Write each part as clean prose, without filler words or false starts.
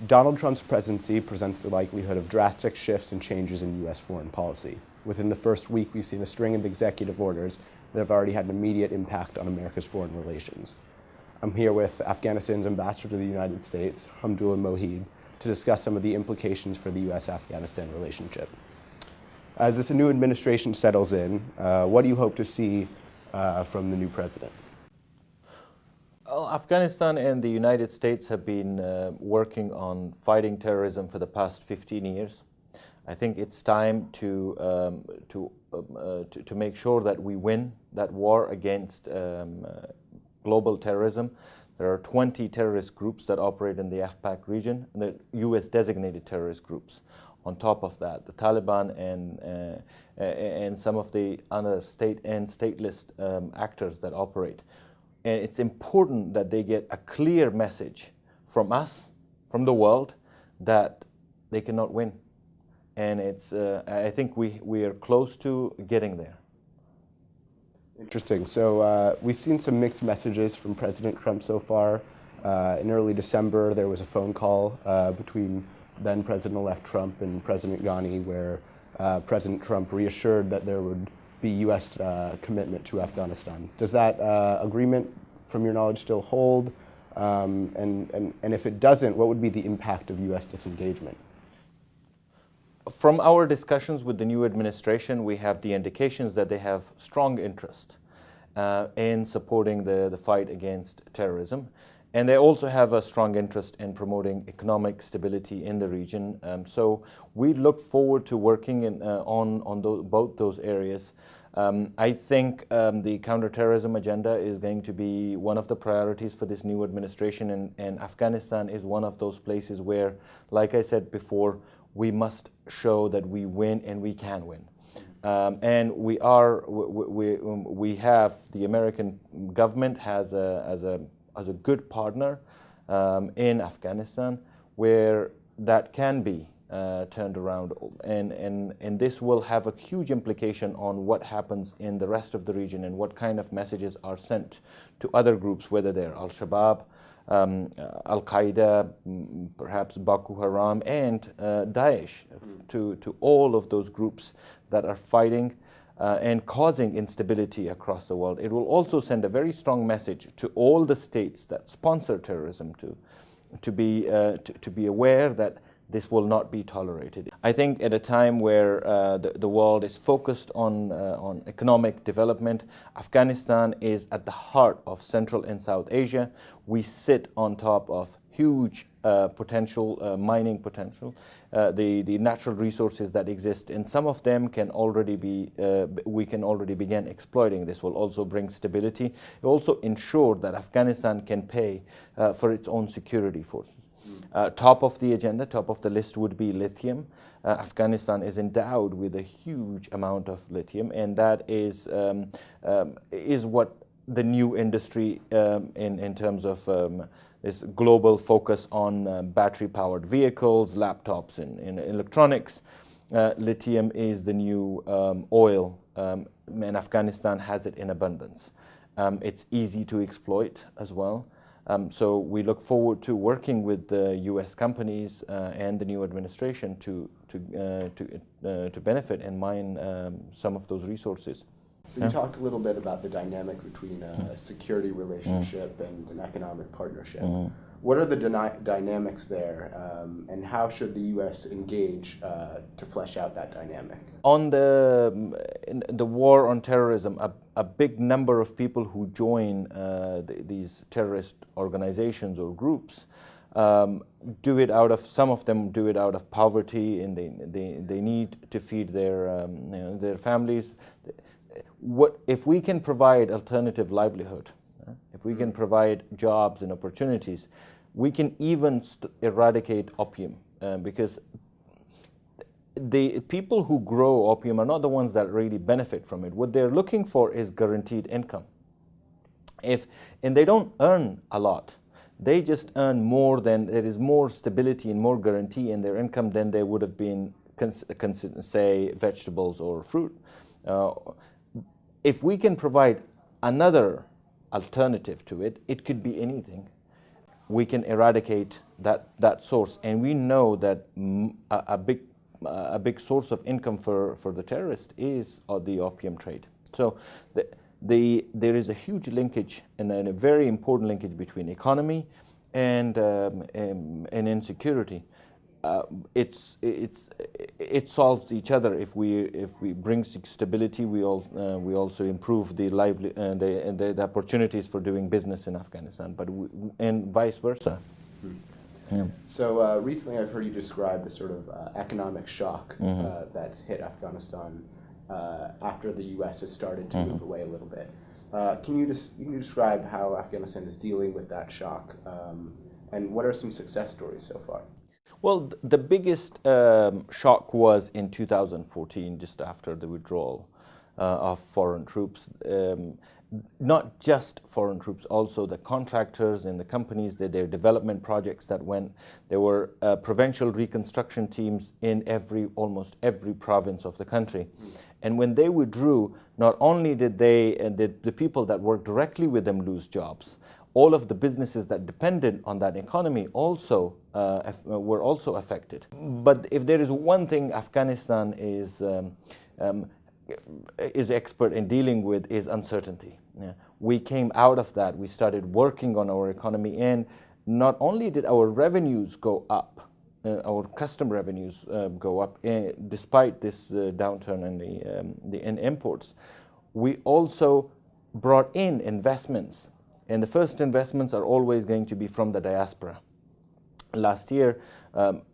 Donald Trump's presidency presents the likelihood of drastic shifts and changes in U.S. foreign policy. Within the first week, we've seen a string of executive orders that have already had an immediate impact on America's foreign relations. I'm here with Afghanistan's ambassador to the United States, Hamdullah Mohib, to discuss some of the implications for the U.S.-Afghanistan relationship. As this new administration settles in, what do you hope to see from the new president? Well, Afghanistan and the United States have been working on fighting terrorism for the past 15 years. I think it's time to make sure that we win that war against global terrorism. There are 20 terrorist groups that operate in the AfPak region, and the U.S. designated terrorist groups. On top of that, the Taliban and some of the other state and stateless actors that operate. And it's important that they get a clear message from us, from the world, that they cannot win. And I think we are close to getting there. Interesting. So we've seen some mixed messages from President Trump so far. In early December, there was a phone call between then President-elect Trump and President Ghani, where President Trump reassured that there would be U.S. commitment to Afghanistan. Does that agreement, from your knowledge, still hold? And if it doesn't, what would be the impact of U.S. disengagement? From our discussions with the new administration, we have the indications that they have strong interest in supporting the fight against terrorism. And they also have a strong interest in promoting economic stability in the region. So we look forward to working on both those areas. I think the counterterrorism agenda is going to be one of the priorities for this new administration, and Afghanistan is one of those places where, like I said before, we must show that we win and we can win. And we have, the American government has a good partner in Afghanistan where that can be turned around, and this will have a huge implication on what happens in the rest of the region and what kind of messages are sent to other groups, whether they're Al-Shabaab, Al-Qaeda, perhaps Boko Haram, and Daesh, to all of those groups that are fighting and causing instability across the world. It will also send a very strong message to all the states that sponsor terrorism to be aware that this will not be tolerated. I think at a time where the world is focused on economic development, Afghanistan is at the heart of Central and South Asia. We sit on top of huge potential, mining potential, the natural resources that exist, and some of them can already be, we can already begin exploiting. This will also bring stability. It will also ensure that Afghanistan can pay for its own security forces. Top of the agenda, top of the list would be lithium. Afghanistan is endowed with a huge amount of lithium, and that is what the new industry in terms of this global focus on battery-powered vehicles, laptops, and electronics. Lithium is the new oil, and Afghanistan has it in abundance. It's easy to exploit as well. So we look forward to working with the U.S. companies and the new administration to benefit and mine some of those resources. So you talked a little bit about the dynamic between a security relationship and an economic partnership. What are the dynamics there, and how should the U.S. engage to flesh out that dynamic? On the war on terrorism, a big number of people who join these terrorist organizations or groups do it out of, some of them do it out of poverty, and they need to feed their families. If we can provide alternative livelihood, if we can provide jobs and opportunities, we can even eradicate opium, because the people who grow opium are not the ones that really benefit from it. What they're looking for is guaranteed income. And they don't earn a lot. They just earn more than, there is more stability and more guarantee in their income than they would have been, say, vegetables or fruit. If we can provide another alternative to it, it could be anything. We can eradicate that source, and we know that a big source of income for the terrorists is the opium trade. So there is a huge linkage and a very important linkage between economy and insecurity. It solves each other. If we bring stability, we also improve the opportunities for doing business in Afghanistan, and vice versa. Yeah. So recently I've heard you describe the sort of economic shock that's hit Afghanistan after the U.S. has started to move away a little bit. Can you describe how Afghanistan is dealing with that shock, and what are some success stories so far? Well, the biggest shock was in 2014, just after the withdrawal of foreign troops. Not just foreign troops, also the contractors and the companies, their development projects that went. There were provincial reconstruction teams in almost every province of the country. And when they withdrew, not only did the people that worked directly with them lose jobs, all of the businesses that depended on that economy also were also affected. But if there is one thing Afghanistan is expert in dealing with, is uncertainty. Yeah. We came out of that. We started working on our economy, and not only did our revenues go up, our custom revenues go up despite this downturn in imports, we also brought in investments. And the first investments are always going to be from the diaspora. Last year,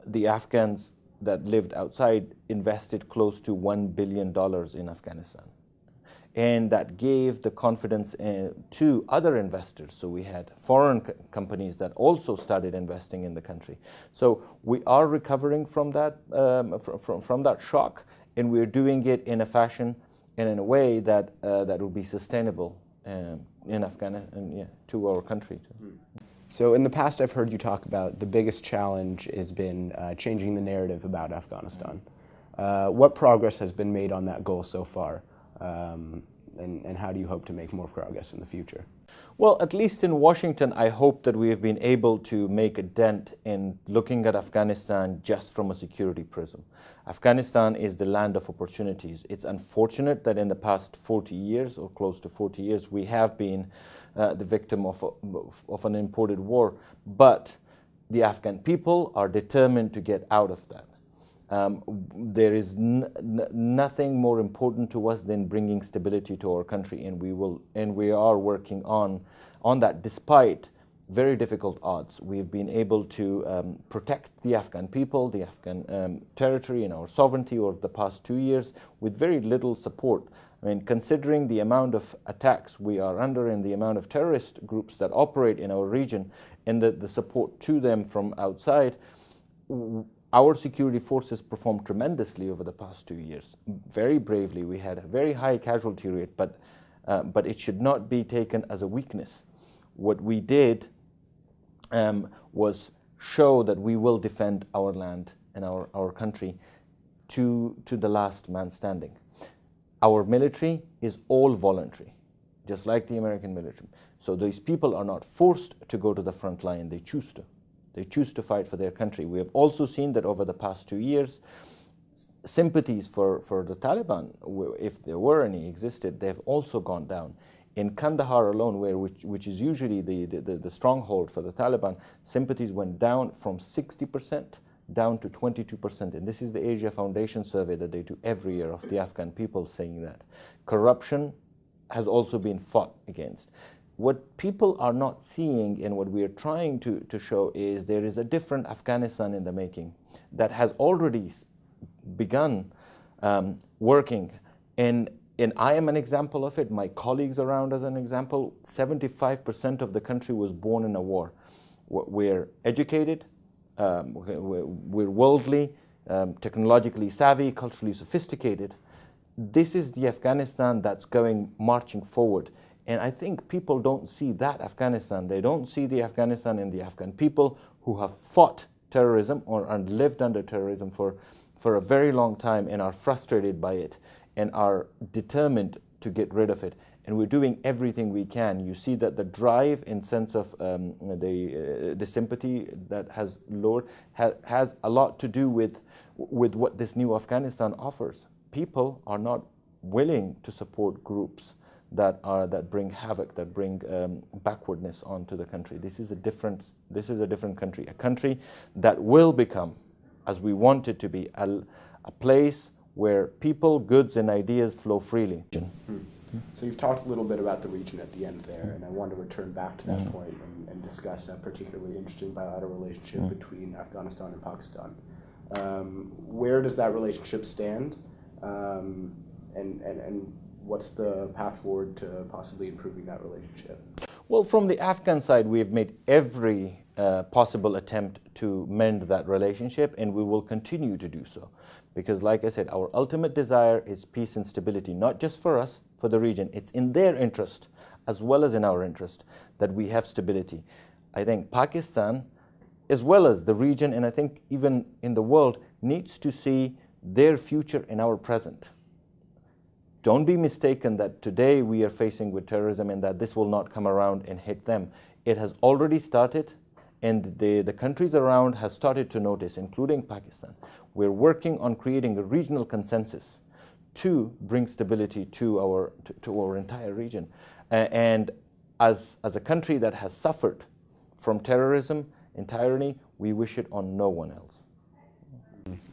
the Afghans that lived outside invested close to $1 billion in Afghanistan. And that gave the confidence to other investors. So we had foreign companies that also started investing in the country. So we are recovering from that, from that shock, and we're doing it in a fashion and in a way that will be sustainable in Afghanistan, to our country. So in the past, I've heard you talk about the biggest challenge has been changing the narrative about Afghanistan. What progress has been made on that goal so far, and how do you hope to make more progress in the future? Well, at least in Washington, I hope that we have been able to make a dent in looking at Afghanistan just from a security prism. Afghanistan is the land of opportunities. It's unfortunate that in the past 40 years, or close to 40 years, we have been the victim of an imported war. But the Afghan people are determined to get out of that. There is nothing more important to us than bringing stability to our country, and we are working on that despite very difficult odds. We've been able to protect the Afghan people, the Afghan territory, and our sovereignty over the past 2 years with very little support. I mean, considering the amount of attacks we are under and the amount of terrorist groups that operate in our region and the support to them from outside, our security forces performed tremendously over the past 2 years, very bravely. We had a very high casualty rate, but it should not be taken as a weakness. What we did was show that we will defend our land and our country to the last man standing. Our military is all voluntary, just like the American military. So these people are not forced to go to the front line, they choose to. They choose to fight for their country. We have also seen that over the past 2 years, sympathies for the Taliban, if there were any existed, they have also gone down. In Kandahar alone, which is usually the stronghold for the Taliban, sympathies went down from 60% down to 22%. And this is the Asia Foundation survey that they do every year of the Afghan people saying that. Corruption has also been fought against. What people are not seeing and what we are trying to show is there is a different Afghanistan in the making that has already begun working. And I am an example of it. My colleagues around as an example. 75% of the country was born in a war. We're educated, we're worldly, technologically savvy, culturally sophisticated. This is the Afghanistan that's marching forward. And I think people don't see that Afghanistan. They don't see the Afghanistan and the Afghan people who have fought terrorism or lived under terrorism for a very long time and are frustrated by it and are determined to get rid of it. and we're doing everything we can. You see that the drive in sense of the sympathy that has lowered has a lot to do with what this new Afghanistan offers. People are not willing to support groups that bring havoc, that bring backwardness onto the country. This is a different country, a country that will become, as we want it to be, a place where people, goods, and ideas flow freely. So you've talked a little bit about the region at the end there, and I want to return back to that point and discuss a particularly interesting bilateral relationship between Afghanistan and Pakistan. Where does that relationship stand, and what's the path forward to possibly improving that relationship? Well, from the Afghan side, we've made every possible attempt to mend that relationship, and we will continue to do so. Because, like I said, our ultimate desire is peace and stability, not just for us, for the region. It's in their interest, as well as in our interest, that we have stability. I think Pakistan, as well as the region, and I think even in the world, needs to see their future in our present. Don't be mistaken that today we are facing with terrorism and that this will not come around and hit them. It has already started, and the countries around have started to notice, including Pakistan. We're working on creating a regional consensus to bring stability to our entire region. And as a country that has suffered from terrorism and tyranny, we wish it on no one else.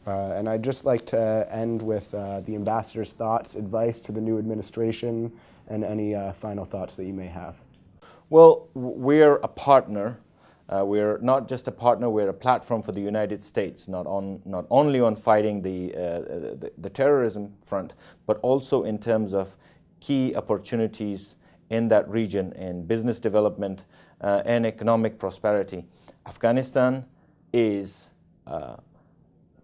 And I'd just like to end with the ambassador's thoughts, advice to the new administration, and any final thoughts that you may have. Well, we're a partner. We're not just a partner, we're a platform for the United States, not only on fighting the terrorism front, but also in terms of key opportunities in that region in business development and economic prosperity. Afghanistan is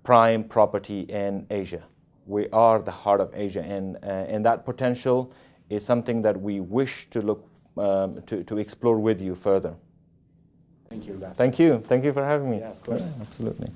prime property in Asia. We are the heart of Asia, and that potential is something that we wish to look to explore with you further. Thank you, Ambassador. Thank you. Thank you for having me. Yeah, of course. Yeah, absolutely.